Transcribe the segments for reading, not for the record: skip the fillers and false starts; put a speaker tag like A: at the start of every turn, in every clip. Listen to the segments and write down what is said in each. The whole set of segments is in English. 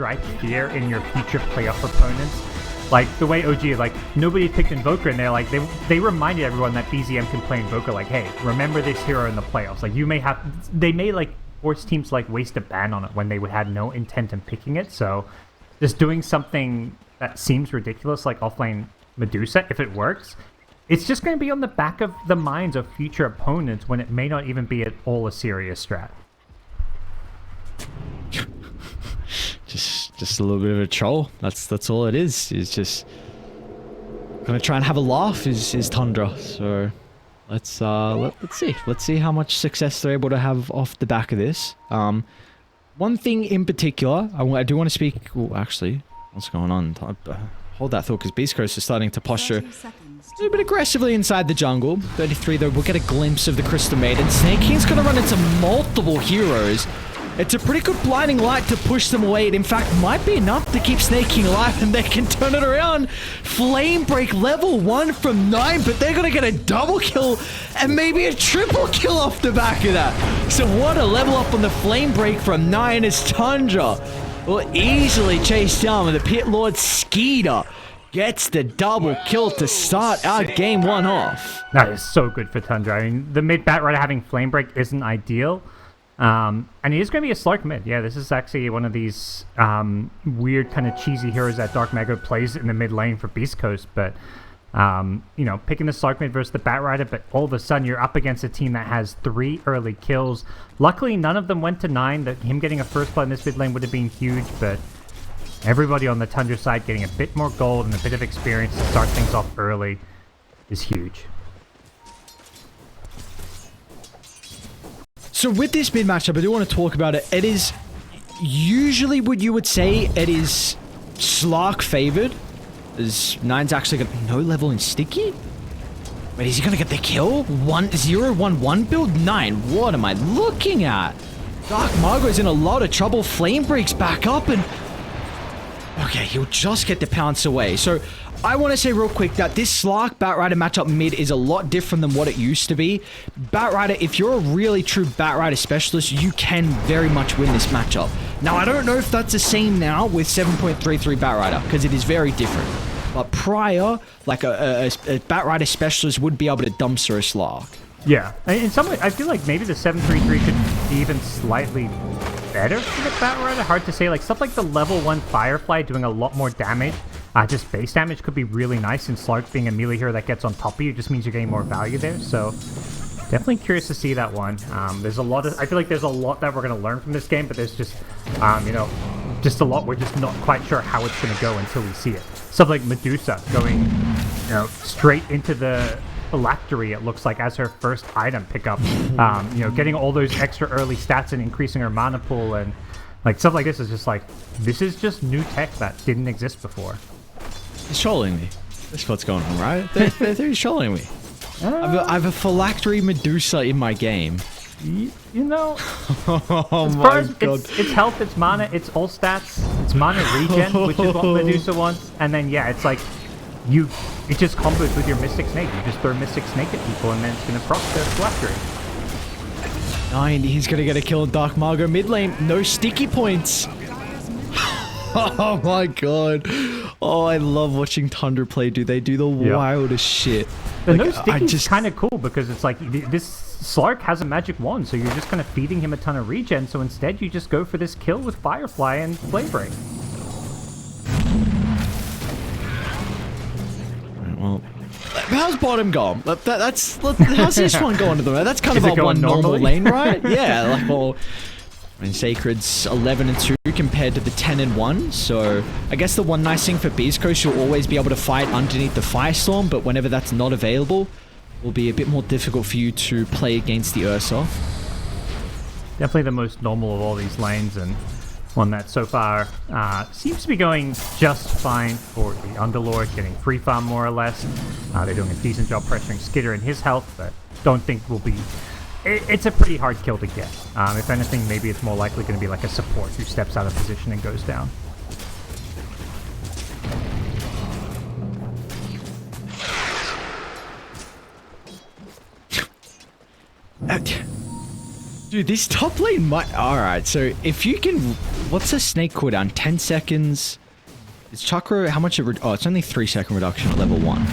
A: strike fear in your future playoff opponents. Like the way OG, like nobody picked Invoker, and they're like they reminded everyone that BZM can play Invoker. Like, hey, remember this hero in the playoffs. Like they may like force teams to like waste a ban on it when they would had no intent in picking it. So just doing something that seems ridiculous, like offlane Medusa, if it works, it's just going to be on the back of the minds of future opponents when it may not even be at all a serious strat.
B: Just a little bit of a troll. That's all it is. It's just gonna try and have a laugh. Is Tundra. So let's see how much success they're able to have off the back of this. One thing in particular, I do want to speak. Oh, actually, what's going on? Hold that thought, because beastcoast is starting to posture a little bit aggressively inside the jungle. 33 though, we'll get a glimpse of the Crystal Maiden. Snake King's gonna run into multiple heroes. It's a pretty good blinding light to push them away. It in fact might be enough to keep Snake King alive, and they can turn it around. Flame Break level 1 from 9, but they're gonna get a double kill and maybe a triple kill off the back of that. So what a level up on the Flame Break from 9 is Tundra. Will easily chase down with the Pit Lord Skeeter. Gets the double kill to start our game 1 off.
A: That is so good for Tundra. I mean, the mid bat rider having Flame Break isn't ideal. And he is going to be a Slark mid. Yeah, this is actually one of these weird kind of cheesy heroes that Dark Mago plays in the mid lane for Beast Coast. But, you know, picking the Slark mid versus the Bat Rider, but all of a sudden you're up against a team that has 3 early kills. Luckily, none of them went to 9. That him getting a first blood in this mid lane would have been huge, but everybody on the Tundra side getting a bit more gold and a bit of experience to start things off early is huge.
B: So with this mid matchup, I do want to talk about it. It is usually what you would say it is Slark favored. As 9's actually got no level in Sticky. Wait, is he going to get the kill? 1-0-1-1 build? 9. What am I looking at? Dark Margot's in a lot of trouble. Flame breaks back up and... Okay, he'll just get the pounce away. So I want to say real quick that this Slark Batrider matchup mid is a lot different than what it used to be. Batrider, if you're a really true Batrider specialist, you can very much win this matchup. Now, I don't know if that's the same now with 7.33 Batrider, because it is very different. But prior, like a Batrider specialist would be able to dumpster a Slark.
A: Yeah, in some way, I feel like maybe the 733 could be even slightly better for the Batrider. Hard to say. Like stuff like the level 1 Firefly doing a lot more damage. Just base damage could be really nice, and Slark being a melee hero that gets on top of you just means you're getting more value there. So definitely curious to see that one. There's a lot of, I feel like there's a lot that we're going to learn from this game, but there's just, you know, just a lot we're just not quite sure how it's going to go until we see it. Stuff like Medusa going, you know, straight into the phylactery, it looks like, as her first item pickup. You know, getting all those extra early stats and increasing her mana pool, and like stuff like this is just like, this is just new tech that didn't exist before.
B: He's trolling me. That's what's going on, right? They're trolling me. I have a phylactery Medusa in my game.
A: You know,
B: oh my god.
A: It's health, it's mana, it's all stats, it's mana regen, which is what Medusa wants, and then yeah, it's like it just combos with your Mystic Snake. You just throw Mystic Snake at people, and then it's gonna proc their phylactery.
B: 9, he's gonna get a kill on Dark Margot mid lane. No sticky points. Oh my god. Oh, I love watching Tundra play, dude. They do the wildest shit.
A: The no sticky is kind of cool because it's like this Slark has a magic wand, so you're just kind of feeding him a ton of regen. So instead, you just go for this kill with Firefly and Flame Break.
B: Well, how's bottom going? How's this one going to the right? That's kind of a one normal lane, right? Yeah, like, well, I mean, Sacred's 11-2 compared to the 10-1. So I guess the one nice thing for Beast Coast, you'll always be able to fight underneath the Firestorm, but whenever that's not available, it will be a bit more difficult for you to play against the Ursa.
A: Definitely the most normal of all these lanes, and one that so far seems to be going just fine for the Underlord, getting free farm more or less. They're doing a decent job pressuring Skitter and his health, but don't think will be... It's a pretty hard kill to get. If anything, maybe it's more likely going to be like a support who steps out of position and goes down.
B: Dude, this top lane might... Alright, so if you can What's a snake cooldown? 10 seconds. Is Chakra, how much it... Oh, it's only 3-second reduction at level 1.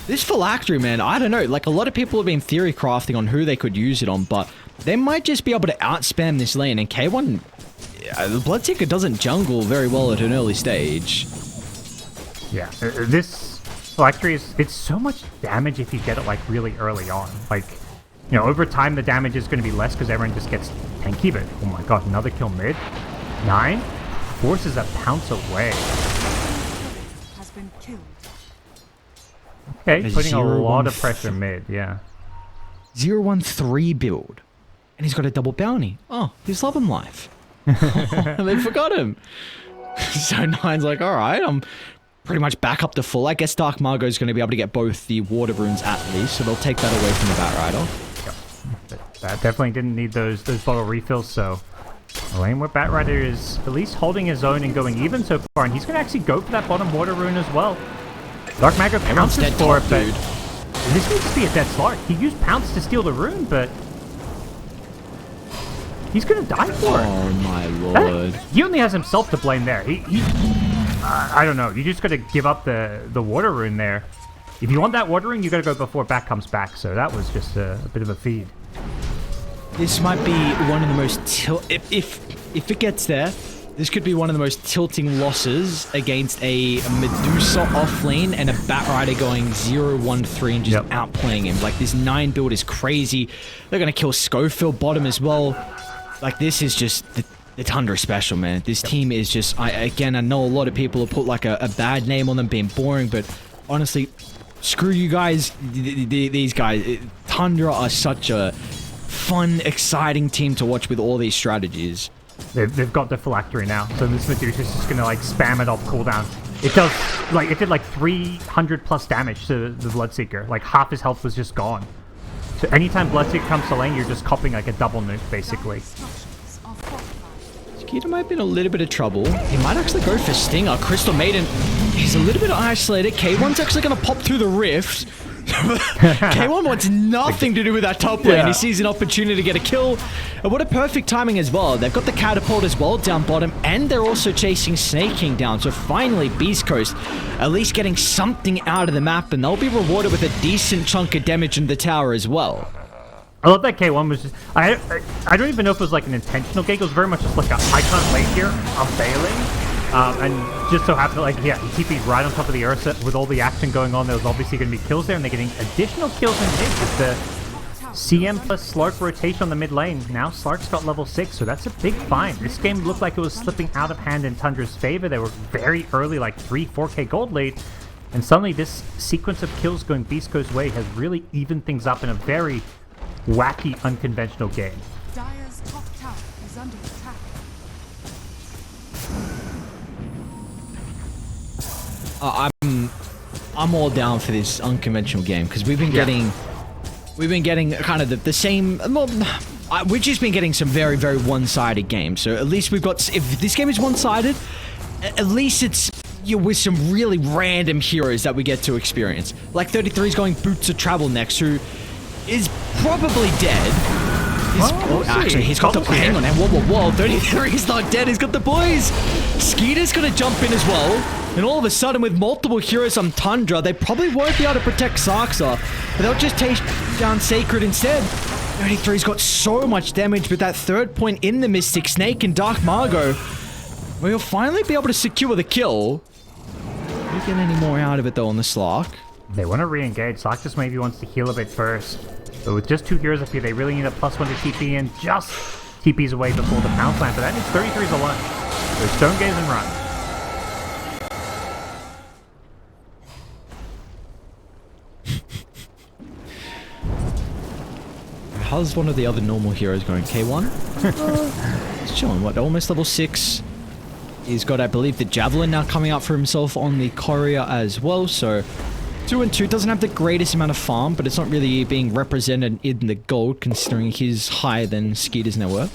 B: This phylactery, man, I don't know. Like, a lot of people have been theory crafting on who they could use it on, but they might just be able to outspam this lane. And K1, the Bloodseeker doesn't jungle very well at an early stage.
A: Yeah, this phylactery is... It's so much damage if you get it, like, really early on. Like, you know, over time, the damage is going to be less because everyone just gets tanky, but... Oh my god, another kill mid. 9 forces a pounce away. Okay, putting a lot of pressure mid, yeah.
B: 0-1-3 build. And he's got a double bounty. Oh, he's loving life. They forgot him. So Nine's like, alright, I'm pretty much back up to full. I guess Dark Margot's going to be able to get both the water runes at least, so they'll take that away from the Batrider.
A: Yep. That definitely didn't need those bottle refills, so... A lane where Batrider is at least holding his own and going even so far, and he's going to actually go for that bottom water rune as well. Dark Margot pounces for it, but this needs to be a dead Slark. He used Pounce to steal the rune, but he's going to die for it.
B: Oh my lord.
A: He only has himself to blame there. I don't know. You just got to give up the water rune there. If you want that water rune, you got to go before back comes back, so that was just a bit of a feed.
B: This might be one of the most if it gets there, this could be one of the most tilting losses against a Medusa off lane and a Batrider going 0-1-3 and just outplaying him. Like, this 9 build is crazy. They're going to kill Schofield bottom as well. Like, this is just the Tundra special, man. This team is just... I know a lot of people have put like a bad name on them being boring, but honestly, screw you guys. These guys, Tundra are such a fun, exciting team to watch with all these strategies.
A: They've got the phylactery now, so this Medusa is just gonna like spam it off cooldown. It does like 300 plus damage to the Bloodseeker. Like half his health was just gone. So anytime Bloodseeker comes to lane, you're just copping like a double nuke basically.
B: Skeeter might be in a little bit of trouble. He might actually go for Stinger. Crystal Maiden, he's a little bit isolated. K1's actually gonna pop through the rift. K1 wants nothing to do with that top lane. He sees an opportunity to get a kill. And what a perfect timing as well. They've got the catapult as well down bottom, and they're also chasing Snake King down. So finally, Beast Coast at least getting something out of the map, and they'll be rewarded with a decent chunk of damage in the tower as well.
A: I love that K1 was just... I don't even know if it was like an intentional gank. It was very much just like a, I can't wait here, I'm bailing. And just so happened, like, yeah, he TP'd right on top of the Ursa with all the action going on. There was obviously going to be kills there, and they're getting additional kills in mid with the CM plus Slark rotation on the mid lane. Now Slark's got level 6, so that's a big find. This game looked like it was slipping out of hand in Tundra's favor. They were very early, like 4K gold lead, and suddenly this sequence of kills going Beast Coast's way has really evened things up in a very wacky, unconventional game.
C: Dire's top tower is under attack.
B: I'm all down for this unconventional game because we've been getting kind of the same. Well, we've just been getting some very, very one-sided games. So at least we've got. If this game is one-sided, at least it's with some really random heroes that we get to experience. Like 33 is going Boots of Travel next, who is probably dead. Actually, he's got the... Hang on, whoa. 33 is not dead. He's got the boys. Skeeter's going to jump in as well. And all of a sudden, with multiple heroes on Tundra, they probably won't be able to protect Saxa. But they'll just take down Sacred instead. 33's got so much damage with that third point in the Mystic Snake and Dark Margot. We'll finally be able to secure the kill. Don't get any more out of it, though, on the Slark.
A: They want to re-engage. Slark just maybe wants to heal a bit first. But with just 2 heroes up here, they really need a +1 to TP in. Just TPs away before the pounce line. But that means 33's alone. So Stone Gaze and run.
B: How's one of the other normal heroes going? K1? He's chilling. What, almost level 6. He's got, I believe, the Javelin now coming out for himself on the Courier as well. So 2 and 2 doesn't have the greatest amount of farm, but it's not really being represented in the gold considering he's higher than Skeeter's net worth.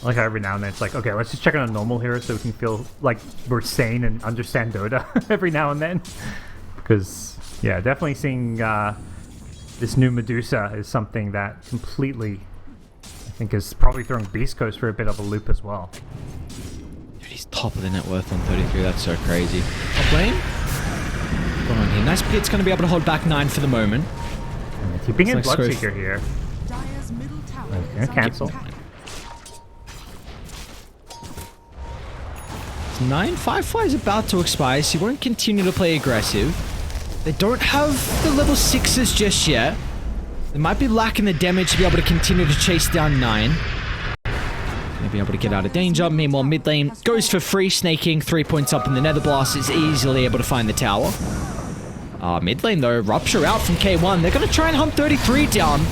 A: I like how every now and then it's like, okay, let's just check on a normal hero so we can feel like we're sane and understand Dota every now and then. Because, yeah, definitely seeing this new Medusa is something that completely think is probably throwing Beast Coast for a bit of a loop as well.
B: Dude, he's top of the net worth on 33. That's so crazy. Top lane. What's going on here? Nice Pit's going to be able to hold back 9 for the moment.
A: And keeping in Bloodseeker here.
C: Dire's middle tower
A: Okay,
C: is
A: cancel.
C: under attack.
B: 9 Firefly is about to expire, so he won't continue to play aggressive. They don't have the level 6s just yet. They might be lacking the damage to be able to continue to chase down 9. Gonna be able to get out of danger. Meanwhile, mid lane goes for free, snaking 3 points up in the Nether Blast. Is easily able to find the tower. Mid lane though, Rupture out from K1. They're gonna try and hunt 33 down.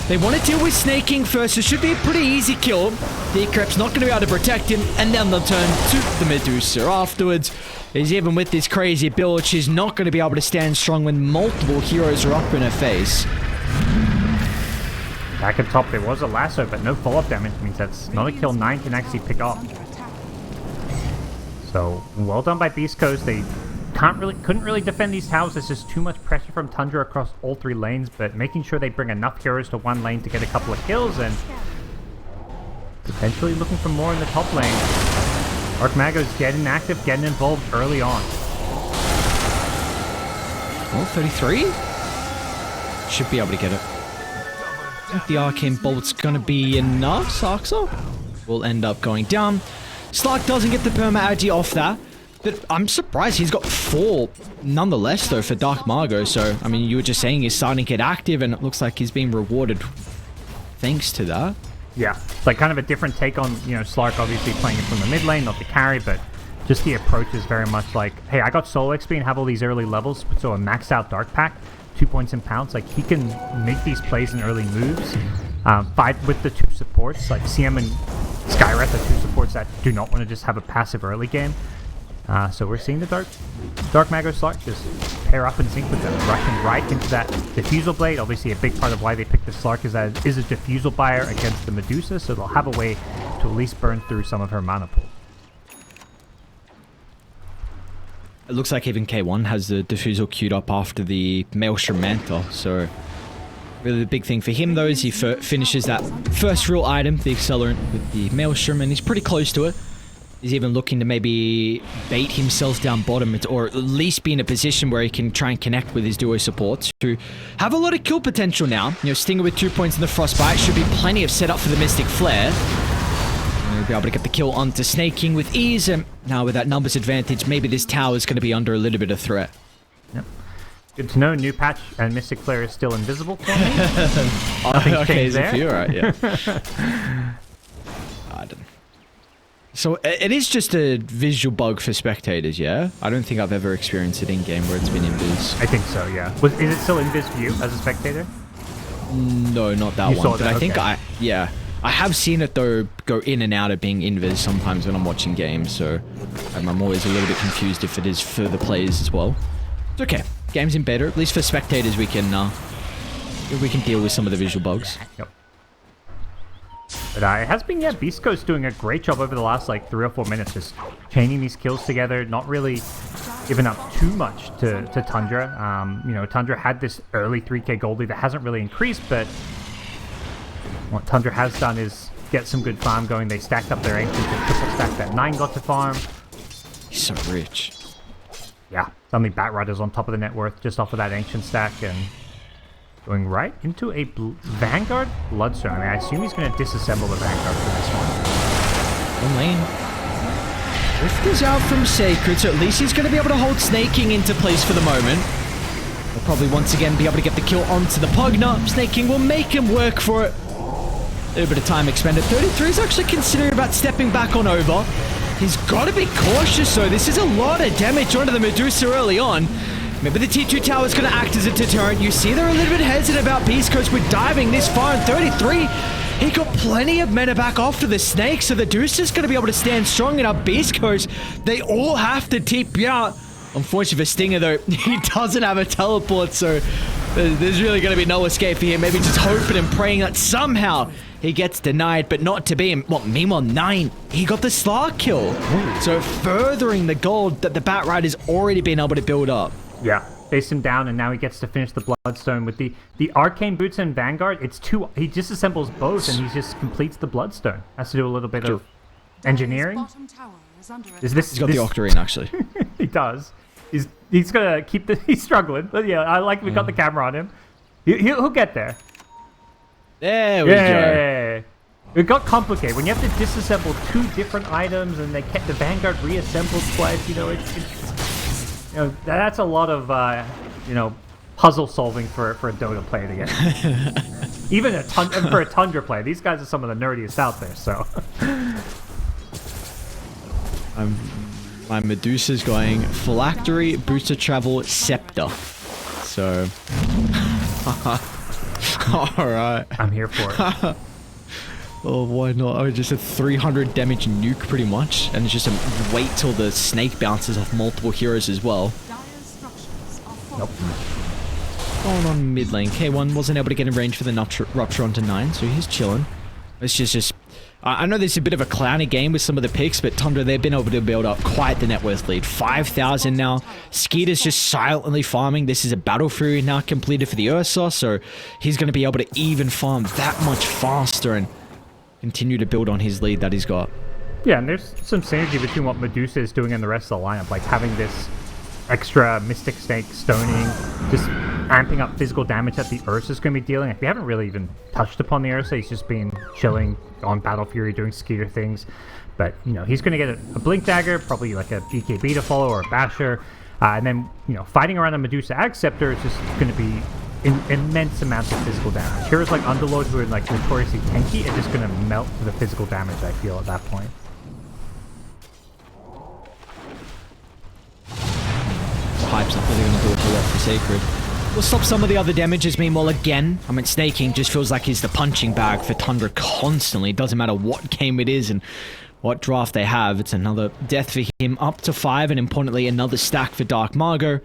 B: They want to deal with snaking first. It should be a pretty easy kill. Decrep's not going to be able to protect him, and then they'll turn to the Medusa afterwards. He's even with this crazy build, she's not going to be able to stand strong when multiple heroes are up in her face.
A: Back at top, there was a lasso, but no follow-up damage means that's not a kill 9 can actually pick up. So, well done by Beast Coast. They couldn't really defend these towers. There's just too much pressure from Tundra across all 3 lanes, but making sure they bring enough heroes to one lane to get a couple of kills and potentially looking for more in the top lane. Dark Mago's getting active, getting involved early on.
B: Well, 33? Should be able to get it. I think the Arcane Bolt's going to be enough. Saxa will end up going down. Slark doesn't get the perma-agi off that. But I'm surprised he's got 4 nonetheless, though, for Dark Margo. So, I mean, you were just saying he's starting to get active, and it looks like he's being rewarded thanks to that.
A: Yeah, it's like kind of a different take on, you know, Slark obviously playing it from the mid lane, not the carry, but just the approach is very much like, hey, I got solo XP and have all these early levels, so a maxed out Dark Pack, 2 points in pounds, like he can make these plays in early moves, fight with the 2 supports, like CM and Skywrath are 2 supports that do not want to just have a passive early game. So we're seeing the Dark Mago Slark just pair up and sync with them, rushing right into that Diffusal Blade. Obviously a big part of why they picked the Slark is that it is a Diffusal buyer against the Medusa, so they'll have a way to at least burn through some of her mana pool.
B: It looks like even K1 has the Diffusal queued up after the Maelstrom Manta, so really the big thing for him though is he finishes that first real item, the Accelerant, with the Maelstrom, and he's pretty close to it. He's even looking to maybe bait himself down bottom, or at least be in a position where he can try and connect with his duo supports to have a lot of kill potential now. You know, Stinger with 2 points in the Frostbite should be plenty of setup for the Mystic Flare. And he'll be able to get the kill onto Snaking with ease, and now with that numbers advantage, maybe this tower is going to be under a little bit of threat.
A: Yep. Good to know, new patch and Mystic Flare is still invisible for me.
B: Okay, is it for you? Right, yeah. I don't know. So it is just a visual bug for spectators, yeah? I don't think I've ever experienced it in-game where it's been invis.
A: I think so, yeah. Is it still invis for you as a spectator?
B: No, not that one. But I think I have seen it though go in and out of being invis sometimes when I'm watching games, so I'm always a little bit confused if it is for the players as well. It's okay. Game's in beta. At least for spectators we can deal with some of the visual bugs.
A: Yep. But it has been, yeah, Beast Coast doing a great job over the last, like, 3 or 4 minutes, just chaining these kills together, not really giving up too much to Tundra. You know, Tundra had this early 3k gold lead that hasn't really increased, but what Tundra has done is get some good farm going. They stacked up their Ancient and triple stack that 9 got to farm.
B: He's so rich.
A: Yeah, suddenly Batrider's on top of the net worth just off of that Ancient stack, and going right into a Vanguard Bloodstone. I mean, I assume he's going to disassemble the Vanguard for this one.
B: One lane. Rift is out from Sacred, so at least he's going to be able to hold Snaking into place for the moment. He'll probably once again be able to get the kill onto the Pugna. Snaking will make him work for it. A little bit of time expended. 33 is actually considering about stepping back on over. He's got to be cautious, though. This is a lot of damage onto the Medusa early on. Maybe the T2 tower is going to act as a deterrent. You see they're a little bit hesitant about Beast Coast with diving this far, and 33, he got plenty of mana back after the snake, so the Deuce is going to be able to stand strong in our Beast Coast. They all have to TP out. Unfortunately for Stinger, though, he doesn't have a teleport, so there's really going to be no escape for him. Maybe just hoping and praying that somehow he gets denied, but not to be. What, meanwhile, 9, he got the Slark kill. So furthering the gold that the Batrider's already been able to build up.
A: Yeah, faced him down, and now he gets to finish the Bloodstone with the Arcane Boots and Vanguard. It's two. He disassembles both, and he just completes the Bloodstone. Has to do a little bit of engineering.
C: Bottom tower is under
B: He's got the Octarine, actually.
A: He does. He's gonna keep the. He's struggling, but yeah, I like we got the camera on him. He'll get there.
B: There we go.
A: It got complicated when you have to disassemble two different items, and they kept the Vanguard reassembled twice. You know, that's a lot of puzzle solving for a Dota player to get. Even for a Tundra player, these guys are some of the nerdiest out there. So,
B: my Medusa's going Phylactery, Booster Travel, Scepter. So, all right.
A: I'm here for it.
B: Oh, why not? Oh, just a 300 damage nuke, pretty much, and it's just a wait till the snake bounces off multiple heroes as well.
A: Nope.
B: Going on mid lane, K1 wasn't able to get in range for the Rupture onto 9, so he's chilling. It's just I know there's a bit of a clowny game with some of the picks, but Tundra, they've been able to build up quite the net worth lead. 5,000 now. Skeeter's just silently farming. This is a Battle Fury now completed for the Ursa, so he's going to be able to even farm that much faster and continue to build on his lead that he's got.
A: Yeah, and there's some synergy between what Medusa is doing and the rest of the lineup, like having this extra Mystic Snake stoning, just amping up physical damage that the Ursa is going to be dealing. We haven't really even touched upon the Ursa. He's just been chilling on Battle Fury doing Skeeter things. But, he's going to get a Blink Dagger, probably like a BKB to follow or a Basher. And then, fighting around a Medusa Acceptor is just going to be immense amounts of physical damage. Heroes like Underlord, who are like notoriously tanky, are just going to melt for the physical damage, I feel, at that point.
B: Pipes up, they're going to do a whole lot for Sacred. We'll stop some of the other damages. Meanwhile, again, Snaking just feels like he's the punching bag for Tundra constantly. Doesn't matter what game it is and what draft they have. It's another death for him, up to 5, and importantly, another stack for Dark Margot.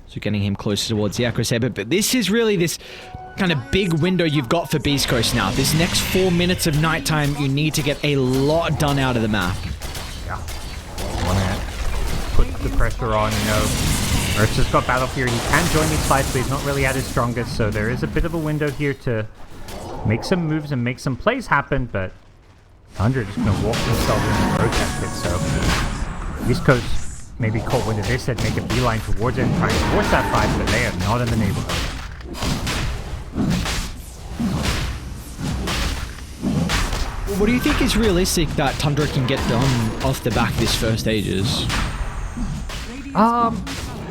B: So getting him closer towards the Acro Saber. But this is really this kind of big window you've got for Beast Coast now. This next 4 minutes of nighttime, you need to get a lot done out of the map.
A: Yeah. Want to put the pressure on, Ursa's got Battle Fury. He can join these fights, but he's not really at his strongest, so there is a bit of a window here to make some moves and make some plays happen, but Tundra just going to walk himself in and protect it, so East Coast maybe caught wind of this, said make a beeline towards it and try and force that fight, but they are not in the neighborhood.
B: Well, what do you think is realistic that Tundra can get done off the back of this first stages?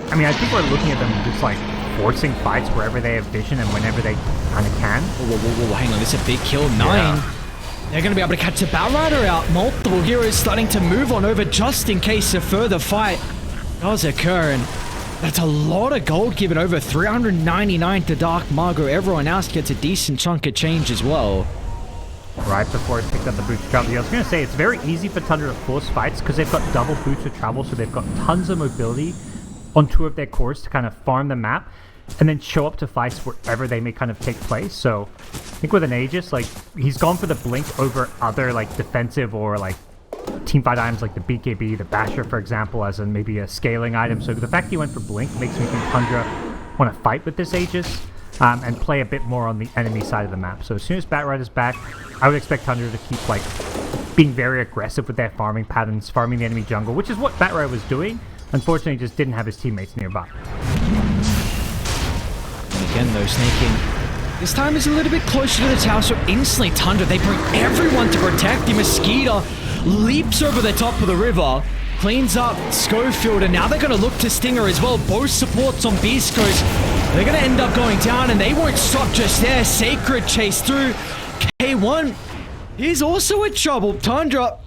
A: I think we're looking at them just like forcing fights wherever they have vision and whenever they kind of can.
B: Whoa, hang on, this is a big kill. 9. Yeah. They're going to be able to catch a Batrider out. Multiple heroes starting to move on over just in case a further fight does occur. And that's a lot of gold given over. 399 to Dark Margot. Everyone else gets a decent chunk of change as well.
A: Right before it picked up the boots of travel. I was going to say, it's very easy for Tundra to force fights because they've got double boots of travel, so they've got tons of mobility on 2 of their cores to kind of farm the map and then show up to fights wherever they may kind of take place. So I think with an Aegis, like, he's gone for the blink over other like defensive or like teamfight items like the BKB, the Basher, for example, as in maybe a scaling item. So the fact he went for blink makes me think Tundra want to fight with this Aegis and play a bit more on the enemy side of the map. So as soon as Batrider's back, I would expect Tundra to keep like being very aggressive with their farming patterns, farming the enemy jungle, which is what Batrider was doing. Unfortunately, he just didn't have his teammates nearby.
B: And again, though, Snaking this time is a little bit closer to the tower, so instantly Tundra, they bring everyone to protect him. Mosquito leaps over the top of the river, cleans up Schofield, and now they're going to look to Stinger as well. Both supports on Beast Coast. They're going to end up going down, and they won't stop just there. Sacred chase through. K1 is also in trouble. Tundra,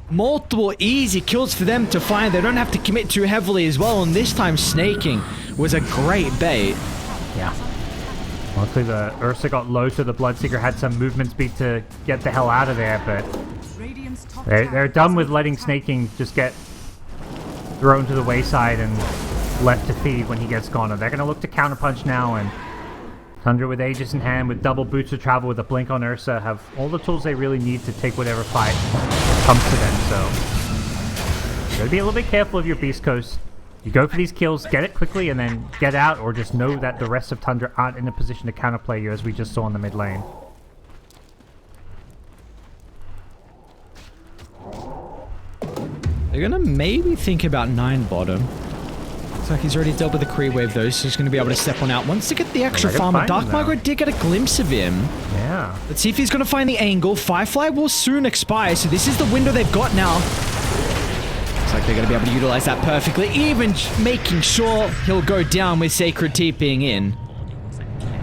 B: multiple easy kills for them to find. They don't have to commit too heavily as well, and this time Snaking was a great bait.
A: Yeah. Mostly the Ursa got low, so the Bloodseeker had some movement speed to get the hell out of there, but they're done with letting Snaking just get thrown to the wayside and left to feed when he gets gone. They're going to look to counterpunch now, and Tundra with Aegis in hand, with double boots of travel, with a blink on Ursa, have all the tools they really need to take whatever fight comes to them, so you gotta be a little bit careful of your Beast Coast. You go for these kills, get it quickly, and then get out, or just know that the rest of Tundra aren't in a position to counterplay you, as we just saw in the mid lane.
B: They're gonna maybe think about 9 bottom. Looks like he's already dealt with the Kree wave though, so he's gonna be able to step on out. Wants to get the extra farmer. Dark Mago did get a glimpse of him.
A: Yeah.
B: Let's see if he's gonna find the angle. Firefly will soon expire, so this is the window they've got now. Looks like they're gonna be able to utilize that perfectly, even making sure he'll go down with Sacred Teeth being in.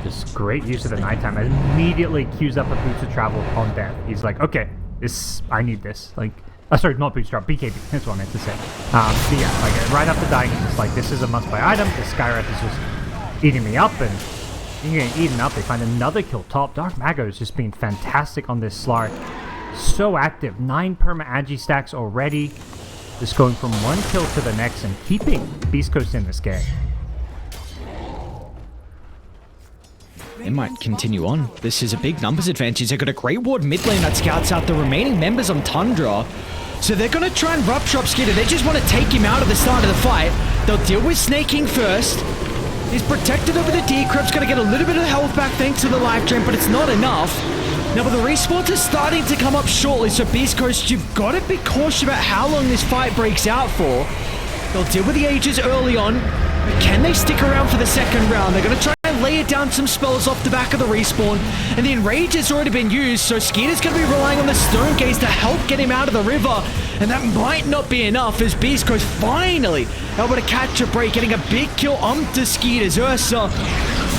A: Just great use of the nighttime. It immediately queues up a Boots of Travel on death. He's like, okay, I need this. Like, sorry, not Bootstrap, BKB. That's what I meant to say. But yeah, like right after dying, he's just like, this is a must-buy item. The Skywrath is just eating me up, and you're getting eaten up. They find another kill top. Dark Mago has just been fantastic on this Slark. So active. 9 perma agi stacks already. Just going from one kill to the next and keeping Beast Coast in this game.
B: They might continue on. This is a big numbers advantage. They've got a great ward mid lane that scouts out the remaining members on Tundra. So they're going to try and rupture up Skitter. They just want to take him out at the start of the fight. They'll deal with Snaking first. He's protected over the Decrypt's going to get a little bit of health back thanks to the life drain, but it's not enough. Now, but the respawns are starting to come up shortly, so Beast Coast, you've got to be cautious about how long this fight breaks out for. They'll deal with the Ages early on, but can they stick around for the second round? They're going to try and lay down some spells off the back of the respawn, and the Enrage has already been used, so Skeeter's going to be relying on the Stone Gaze to help get him out of the river, and that might not be enough as Beast Coast finally able to catch a break, getting a big kill onto Skeeter's Ursa.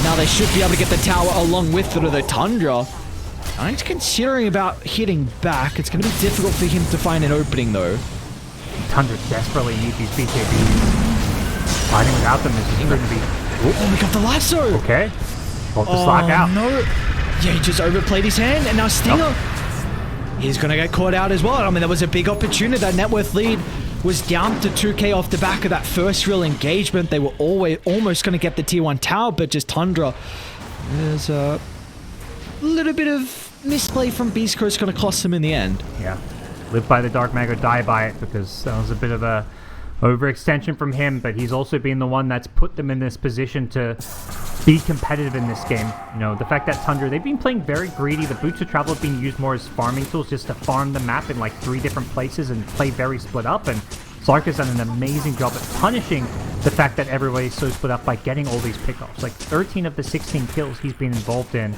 B: Now they should be able to get the tower along with the Tundra. I'm considering about hitting back. It's going to be difficult for him to find an opening though.
A: Tundra desperately need these BKBs. Fighting without them is just going to be...
B: Oh, we got the lasso!
A: Okay. Hold the Slack out.
B: No. Yeah, he just overplayed his hand, and now Stinger... He's going to get caught out as well. I mean, there was a big opportunity. That net worth lead was down to 2k off the back of that first real engagement. They were almost going to get the tier 1 tower, but just Tundra. There's a little bit of misplay from Beast Coast going to cost them in the end.
A: Yeah. Live by the Dark Mago, die by it, because that was a bit of a overextension from him, but he's also been the one that's put them in this position to be competitive in this game. You know, the fact that Tundra, they've been playing very greedy. The Boots of Travel have been used more as farming tools, just to farm the map in like 3 different places and play very split up, and Slark has done an amazing job at punishing the fact that everybody's so split up by getting all these pickoffs. Like 13 of the 16 kills he's been involved in.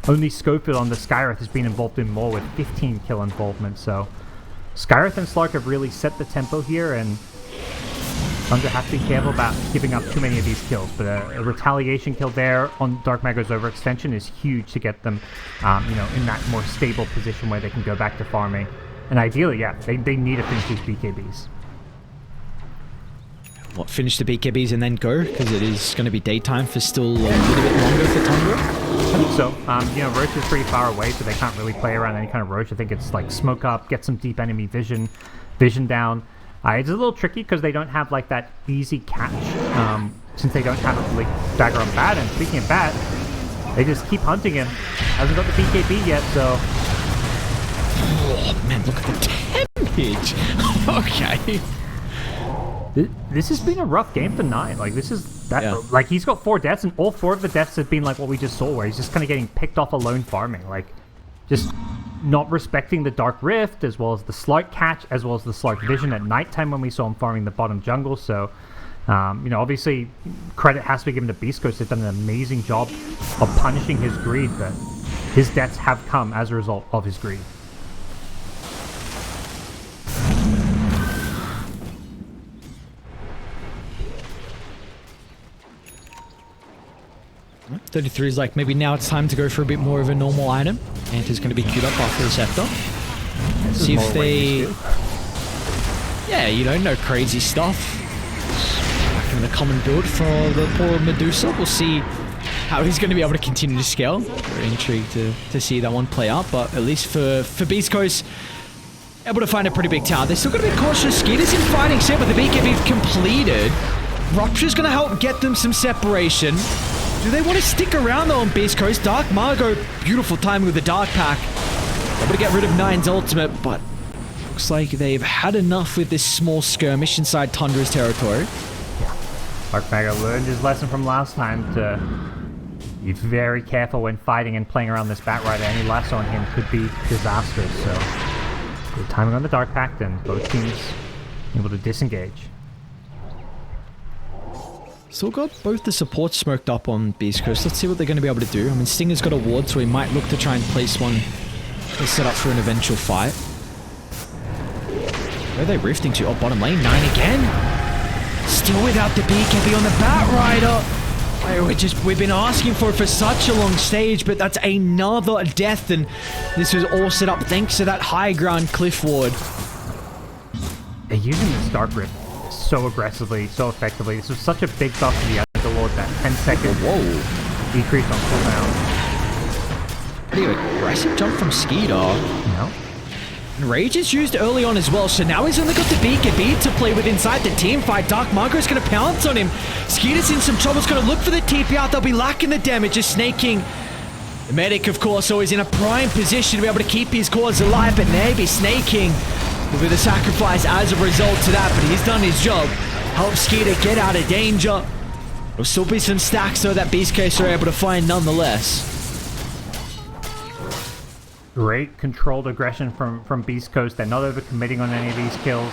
A: Only Schofield on the Skywrath has been involved in more with 15 kill involvement, so Skywrath and Slark have really set the tempo here, and Tundra have to be careful about giving up too many of these kills, but a retaliation kill there on Dark Mago's overextension is huge to get them, you know, in that more stable position where they can go back to farming. And ideally, yeah, they need to finish these BKBs.
B: What, finish the BKBs and then go? Because it is going to be daytime for still a little bit longer for Tundra?
A: I think so. You know, Roach is pretty far away, so they can't really play around any kind of Roach. I think it's like smoke up, get some deep enemy vision down. It's a little tricky because they don't have like that easy catch, since they don't have a like dagger on Bat. And speaking of Bat, they just keep hunting him. Hasn't got the BKB yet, so...
B: Oh man, look at the damage! Okay.
A: This has been a rough game for 9. Like, this is that.
B: Yeah.
A: Like, he's got 4 deaths, and all 4 of the deaths have been like what we just saw, where he's just kind of getting picked off alone farming. Like, just not respecting the Dark Rift, as well as the Slark catch, as well as the Slark vision at nighttime when we saw him farming the bottom jungle. So, you know, obviously, credit has to be given to Beast Coast. They've done an amazing job of punishing his greed, but his deaths have come as a result of his greed.
B: 33 is like, maybe now it's time to go for a bit more of a normal item. And it's going to be queued up after the Scepter. See if they... Yeah, you know, no crazy stuff. Back in the common build for the poor Medusa. We'll see how he's going to be able to continue to scale. Very intrigued to see that one play out. But at least for Beast Coast, able to find a pretty big tower. They're still going to be cautious. Skeeter's in fighting set, but the BKB completed. Rupture's going to help get them some separation. Do they want to stick around though on Beast Coast? Dark Margot, beautiful timing with the Dark Pack. Able to get rid of Nine's ultimate, but looks like they've had enough with this small skirmish inside Tundra's territory.
A: Yeah, Darkmago learned his lesson from last time to be very careful when fighting and playing around this Batrider. Any lasso on him could be disastrous, so good timing on the Dark Pact and both teams able to disengage.
B: Still got both the supports smoked up on Beast Coast. Let's see what they're going to be able to do. I mean, Stinger's got a ward, so he might look to try and place one to set up for an eventual fight. Where are they rifting to? Oh, bottom lane, 9 again. Still without the BKB on the Batrider. We've been asking for it for such a long stage, but that's another death, and this was all set up thanks to that high ground cliff ward.
A: They're using this Dark Rift so aggressively, so effectively. This was such a big buff to the Underlord, that 10-second decrease on cooldown.
B: Pretty aggressive jump from Skeeter.
A: No.
B: And Rage is used early on as well, so now he's only got the BKB to play with inside the team fight. Dark Marco's going to pounce on him. Skeeter's in some trouble. He's going to look for the TP out. They'll be lacking the damage. Just snaking. The medic, of course, always in a prime position to be able to keep his cause alive, but maybe snaking with a sacrifice as a result to that, but he's done his job. Help Skeeter get out of danger. There'll still be some stacks though that Beastcoast are able to find nonetheless.
A: Great controlled aggression from Beast Coast. They're not overcommitting on any of these kills.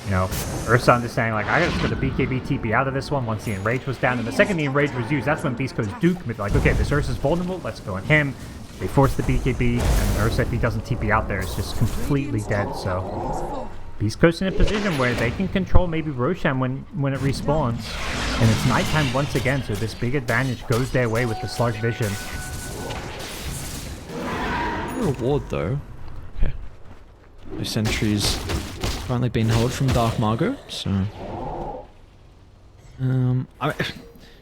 A: You know, Ursa understanding like, I just got a BKB TP out of this one once the Enrage was down, and the second the Enrage was used, that's when Beast Coast do commit. Like, okay, this Ursa's vulnerable, let's go on him. They force the BKB, and Ursa, if he doesn't TP out there, is just completely dead, so Beast Coast in a position where they can control maybe Roshan when it respawns. And it's nighttime once again, so this big advantage goes their way with the Slug Vision.
B: Reward though. Okay. The sentries currently being held from Dark Margo, so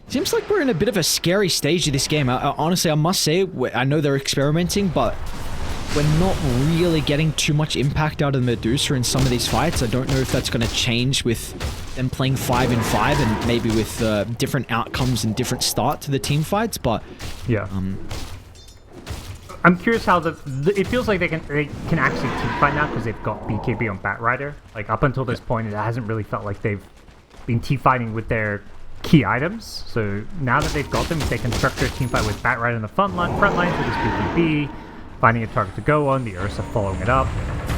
B: seems like we're in a bit of a scary stage of this game. Honestly, I must say, I know they're experimenting, but we're not really getting too much impact out of Medusa in some of these fights. I don't know if that's going to change with them playing 5-5 and maybe with different outcomes and different start to the team fights, but
A: yeah. I'm curious how it feels like they can actually team fight now because they've got BKB on Batrider. Like up until this point, it hasn't really felt like they've been team fighting with their key items. So now that they've got them, they can structure a team fight with Batrider in the front lines with his BKB, finding a target to go on, the Ursa following it up.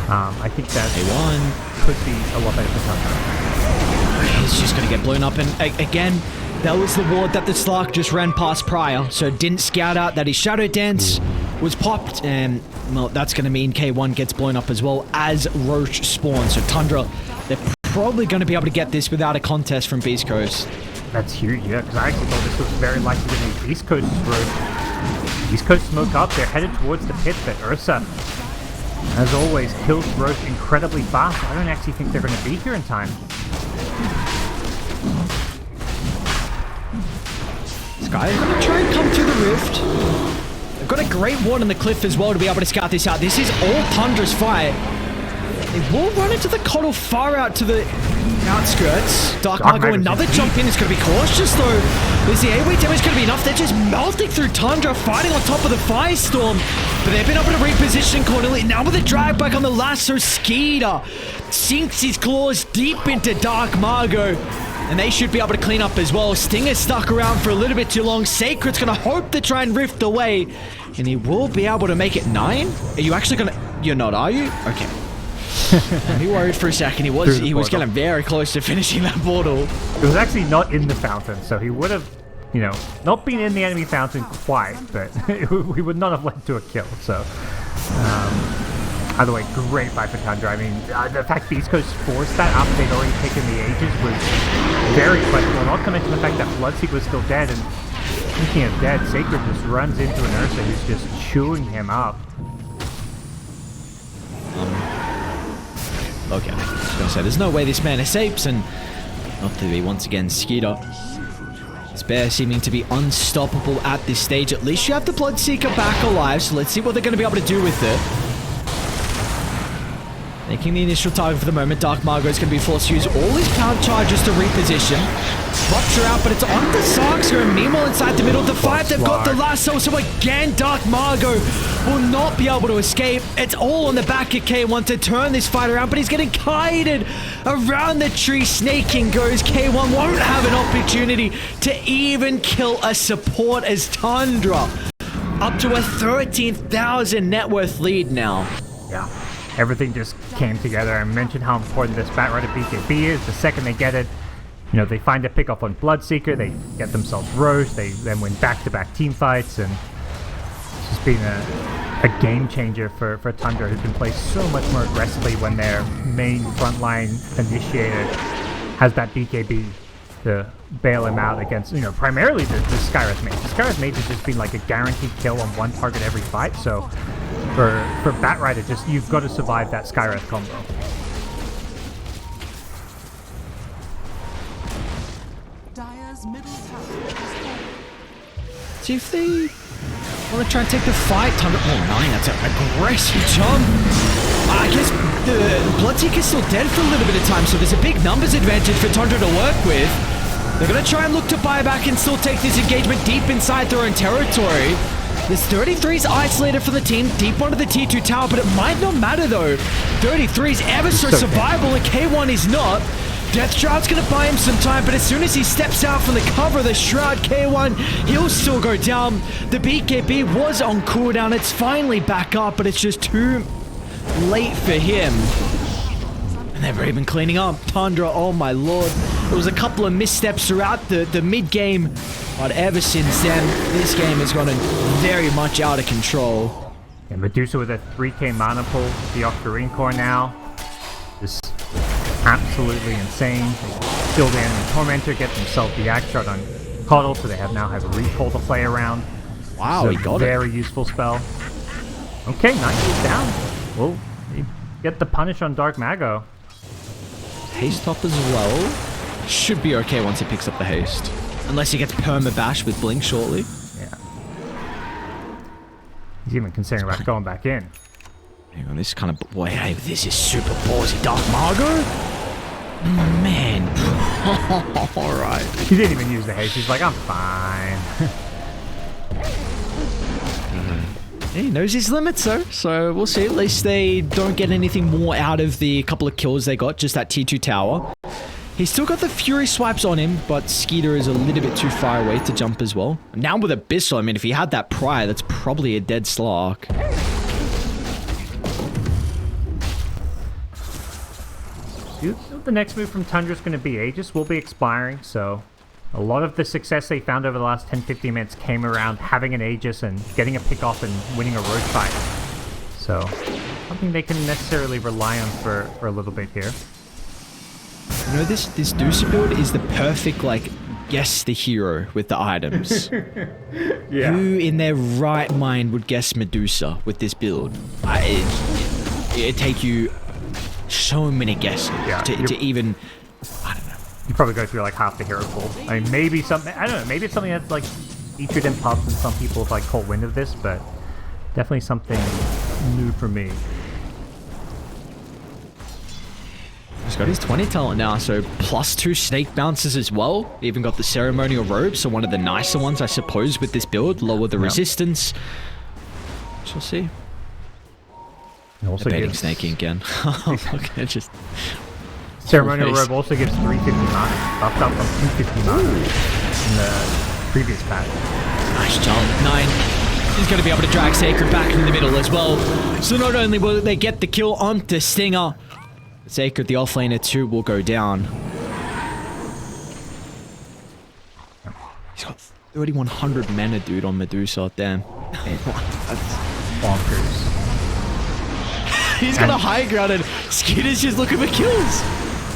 A: I think that A1 could be a lot better for Tundra.
B: He's just going to get blown up, and again, that was the ward that the Slark just ran past prior, so didn't scout out that his Shadow Dance was popped, and well, that's going to mean K1 gets blown up as well as Roach spawns. So Tundra, they're probably going to be able to get this without a contest from Beast Coast.
A: That's huge, yeah, because I actually thought this was very likely to be Beast Coast's Roach. Beast Coast smoke up, they're headed towards the pit, but Ursa, as always, kills Roach incredibly fast. I don't actually think they're going to be here in time.
B: Sky is going to try and come through the rift. They've got a great ward on the cliff as well to be able to scout this out. This is all Tundra's fight. They will run into the Coddle far out to the outskirts. Dark Margo, another jump in. It's going to be cautious though. Is the AoE damage going to be enough? They're just melting through Tundra, fighting on top of the Firestorm. But they've been able to reposition accordingly. Now with the drag back on the lasso, Skeeter sinks his claws deep into Dark Margo. And they should be able to clean up as well. Stinger stuck around for a little bit too long. Sacred's going to hope to try and rift away. And he will be able to make it 9. Are you actually going to... You're not, are you? Okay. He worried for a second. He was getting very close to finishing that portal.
A: It was actually not in the fountain, so he would have, you know, not been in the enemy fountain quite, but we would not have led to a kill, so... Either way, great fight for Tundra. I mean, the fact Beast Coast forced that after they'd already taken the Aegis was very questionable. Not to mention the fact that Bloodseek was still dead, and speaking of dead, Sacred just runs into an Ursa who's just chewing him up.
B: Okay, I was going to say, there's no way this man escapes, and not to be once again Skeeter. Bear seeming to be unstoppable at this stage. At least you have the Bloodseeker back alive, so let's see what they're going to be able to do with it. Making the initial target for the moment. Dark Margo is going to be forced to use all his pound charges to reposition. Rupture out, but it's on the Saxo. Meanwhile, inside the middle of the fight, they've got the lasso. So again, Dark Margo will not be able to escape. It's all on the back of K1 to turn this fight around, but he's getting kited around the tree. Snaking goes. K1 won't have an opportunity to even kill a support as Tundra up to a 13,000 net worth lead now.
A: Yeah. Everything just came together. I mentioned how important this Batrider BKB is. The second they get it, you know, they find a pick off on Bloodseeker, they get themselves roast, they then win back-to-back team fights, and it's just been a game changer for Tundra, who can play so much more aggressively when their main frontline initiator has that BKB to bail him out against, you know, primarily the Skyreth Mage. The Skyreth Mage has just been like a guaranteed kill on one target every fight, so for Batrider, just you've got to survive that Skyreth combo.
C: Dire's middle tower is falling.
B: See if they want to try and take the fight. Tundra, oh, 9, that's an aggressive jump. I guess the Bloodseeker's still dead for a little bit of time, so there's a big numbers advantage for Tundra to work with. They're going to try and look to buy back and still take this engagement deep inside their own territory. This 33's isolated from the team, deep onto the T2 tower, but it might not matter though. 33's ever so survivable, and K1 is not. Death Shroud's going to buy him some time, but as soon as he steps out from the cover of the Shroud, K1, he'll still go down. The BKB was on cooldown. It's finally back up, but it's just too late for him. And they've already been cleaning up. Tundra, oh my lord. There was a couple of missteps throughout the mid-game, but ever since then, this game has gotten very much out of control.
A: And Medusa with a 3k mana pull, the Octarine Core now. Just absolutely insane. They kill the enemy Tormentor, get themselves the Axe Shot on Coddle, so they now have a recall to play around.
B: Wow,
A: so
B: he got
A: very useful spell. Okay, 90 down. Well, you get the punish on Dark Mago.
B: Haste up as well. Should be okay once he picks up the haste. Unless he gets perma-bash with Blink shortly.
A: Yeah. He's even considering about going back in.
B: Hang on, this kind of... Boy, hey, this is super ballsy. Dark Margo? Man. Alright.
A: He didn't even use the haste. He's like, I'm fine.
B: He knows his limits though, so we'll see. At least they don't get anything more out of the couple of kills they got, just that T2 tower. He's still got the Fury swipes on him, but Skeeter is a little bit too far away to jump as well. Now with Abyssal, I mean, if he had that prior, that's probably a dead Slark.
A: The next move from Tundra is going to be Aegis will be expiring, so a lot of the success they found over the last 10-15 minutes came around having an Aegis and getting a pick off and winning a road fight. So, something they can necessarily rely on for a little bit here.
B: You know, this Medusa build is the perfect, like, guess the hero with the items.
A: Yeah.
B: Who in their right mind would guess Medusa with this build? It'd take you so many guesses to even... I don't know.
A: You probably go through like half the hero pool. I mean, maybe something, I don't know, maybe it's something that's like featured in pubs and some people have like caught wind of this, but definitely something new for me.
B: He's got his 20 talent now, so +2 snake bounces as well. Even got the ceremonial robe, so one of the nicer ones, I suppose, with this build. Lower the resistance. We'll see.
A: Also
B: Debating snaking again. Okay, just...
A: Ceremonial robe also gives 350 mana, buffed up from 250 mana in the previous patch.
B: Nice jump. 9. He's going to be able to drag Sacred back in the middle as well. So not only will they get the kill onto Stinger, Sacred, the offlaner too, will go down. He's got 3100 mana, dude, on Medusa. Damn.
A: That's bonkers.
B: He's got a high ground and Skeeter's just looking for kills.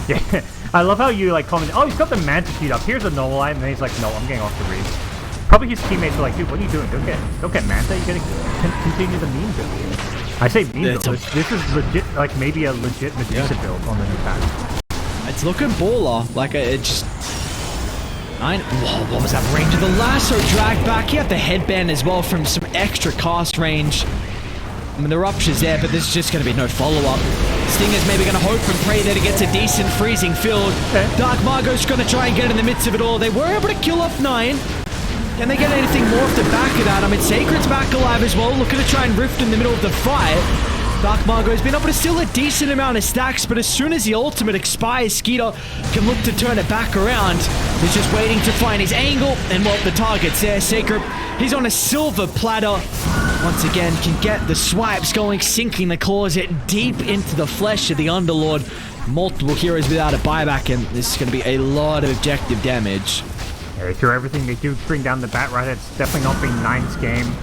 A: Yeah, I love how you like comment, oh, he's got the Manta queued up, here's a normal item, and then he's like, no, I'm getting off the read. Probably his teammates are like, dude, what are you doing? Don't get Manta, you gotta continue the meme build. I say meme build, this is legit, like maybe a legit Medusa build on the new patch.
B: It's looking baller, like it just... 9. Whoa, what was that range of the lasso drag back? He had the headband as well from some extra cast range. I mean, the rupture's there, but there's just going to be no follow-up. Stinger's maybe going to hope and pray that he gets a decent freezing field. Dark Margot's going to try and get in the midst of it all. They were able to kill off 9. Can they get anything more off the back of that? I mean, Sacred's back alive as well, looking to try and rift in the middle of the fight. Dark Margot's been able to steal a decent amount of stacks, but as soon as the ultimate expires, Skeeter can look to turn it back around. He's just waiting to find his angle, and well, the target's there. Sacred, he's on a silver platter. Once again, can get the swipes going, sinking the claws deep into the flesh of the Underlord. Multiple heroes without a buyback, and this is going to be a lot of objective damage.
A: Yeah, through everything they do bring down the Batrider. It's definitely not been 9's game.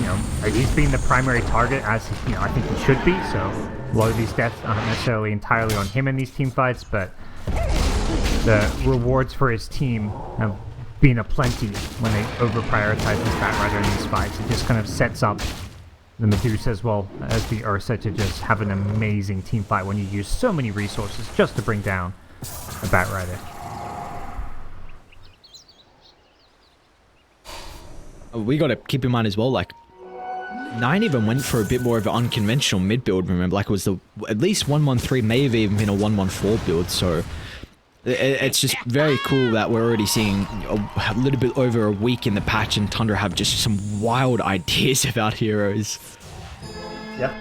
A: You know, he's been the primary target, as you know, I think he should be. So a lot of these deaths aren't necessarily entirely on him in these team fights, but the rewards for his team have been aplenty when they over-prioritize this Batrider in these fights. It just kind of sets up the Medusa as well as the Ursa to just have an amazing team fight when you use so many resources just to bring down a Batrider.
B: We got to keep in mind as well, like, 9 even went for a bit more of an unconventional mid build, remember? Like, it was the at least 113, may have even been a 114 build, so it's just very cool that we're already seeing a little bit over a week in the patch, and Tundra have just some wild ideas about heroes.
A: Yep.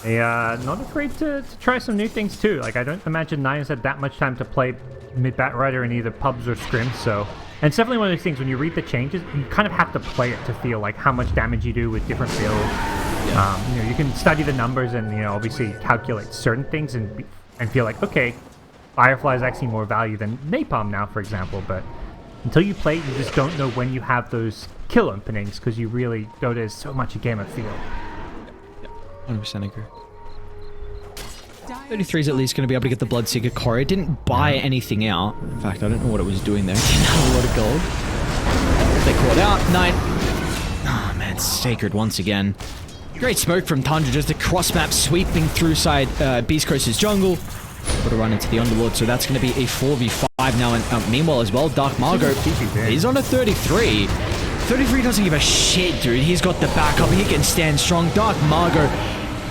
A: They are not afraid to try some new things too. Like, I don't imagine 9's had that much time to play mid Batrider in either pubs or scrims, so... And it's definitely one of those things, when you read the changes, you kind of have to play it to feel like how much damage you do with different builds. Yeah. You know, you can study the numbers and, you know, obviously calculate certain things and feel like, okay, Firefly is actually more value than Napalm now, for example, but until you play it, you just don't know when you have those kill openings, because you really go to so much a game of feel.
B: Yeah, 100% agree. 33 is at least going to be able to get the Bloodseeker core. It didn't buy anything out. In fact, I don't know what it was doing there. It didn't have a lot of gold. They caught out. 9. Oh, man. Sacred once again. Great smoke from Tundra. Just a cross map sweeping through side Beast Coast's jungle. Got to run into the Underlord, so that's going to be a 4v5 now. And meanwhile as well, Dark Margot, he's on a 33. 33 doesn't give a shit, dude. He's got the backup. He can stand strong. Dark Margot,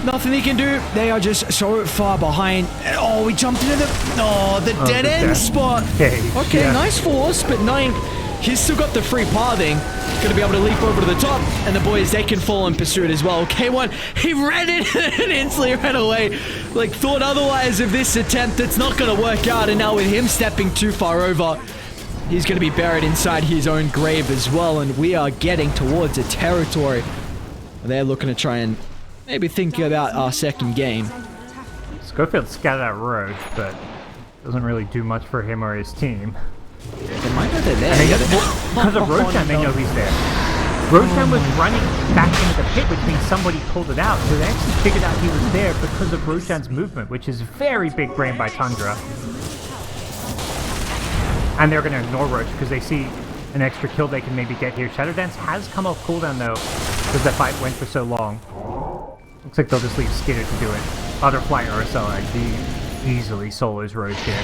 B: nothing he can do. They are just so far behind. Oh, we jumped into the dead end spot. Okay, yeah. Nice force, but 9, he's still got the free pathing. Gonna be able to leap over to the top, and the boys, they can fall in pursuit as well. K1, he ran it and instantly ran away. Like, thought otherwise of this attempt. It's not gonna work out, and now with him stepping too far over, he's gonna be buried inside his own grave as well, and we are getting towards a territory. They're looking to try and maybe think about our second game.
A: Schofield scattered out Roach, but doesn't really do much for him or his team.
B: They might know they're there.
A: Because of Roshan, they know he's there. Roshan was running back into the pit, which means somebody pulled it out. So they actually figured out he was there because of Roshan's movement, which is very big brain by Tundra. And they're going to ignore Roach because they see an extra kill they can maybe get here. Shadow Dance has come off cooldown though, because the fight went for so long. Looks like they'll just leave Skitter to do it. Butterfly Ursa, like, he easily solos Roach here.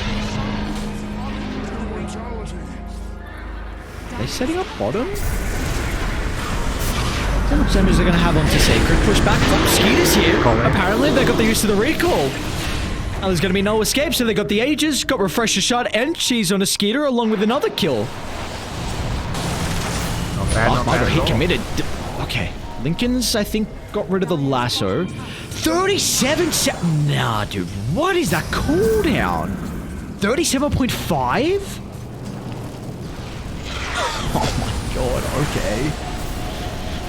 B: Are they setting up bottom? How much damage they're going to have onto Sacred. Push back from Skeeter's here. Apparently, they got the use of the recall. Now there's going to be no escape, so they got the Aegis, got Refresher Shot, and Cheese on a Skeeter, along with another kill.
A: Not bad, not bad.
B: He committed. Okay. Lincoln's, I think, got rid of the lasso. 37 seconds. Nah, dude. What is that cooldown? 37.5? Oh my god, okay.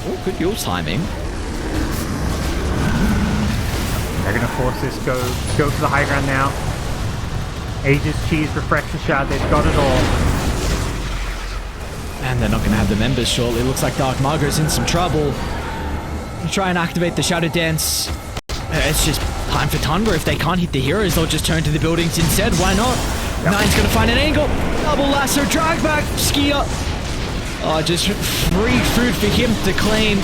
B: Oh, good duel timing.
A: They're gonna force this go for the high ground now. Aegis, Cheese, Refresher Shard, they've got it all.
B: And they're not gonna have the members shortly. Looks like Dark Margot's in some trouble. Try and activate the Shadow Dance. It's just time for Tundra. If they can't hit the heroes, they'll just turn to the buildings instead. Why not? Yep. 9's gonna find an angle. Double lasso, drag back, Skier. Oh, just free food for him to claim.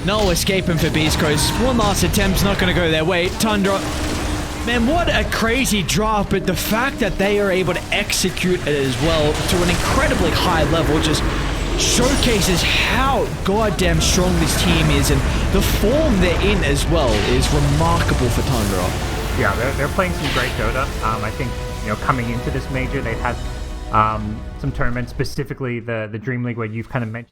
B: No escaping for Beast Coast. One last attempt's not gonna go their way. Tundra. Man, what a crazy drop, but the fact that they are able to execute it as well to an incredibly high level, just showcases how goddamn strong this team is, and the form they're in as well is remarkable for Tundra.
A: Yeah, they're playing some great Dota. I think, coming into this major, they've had some tournaments, specifically the Dream League, where you've kind of mentioned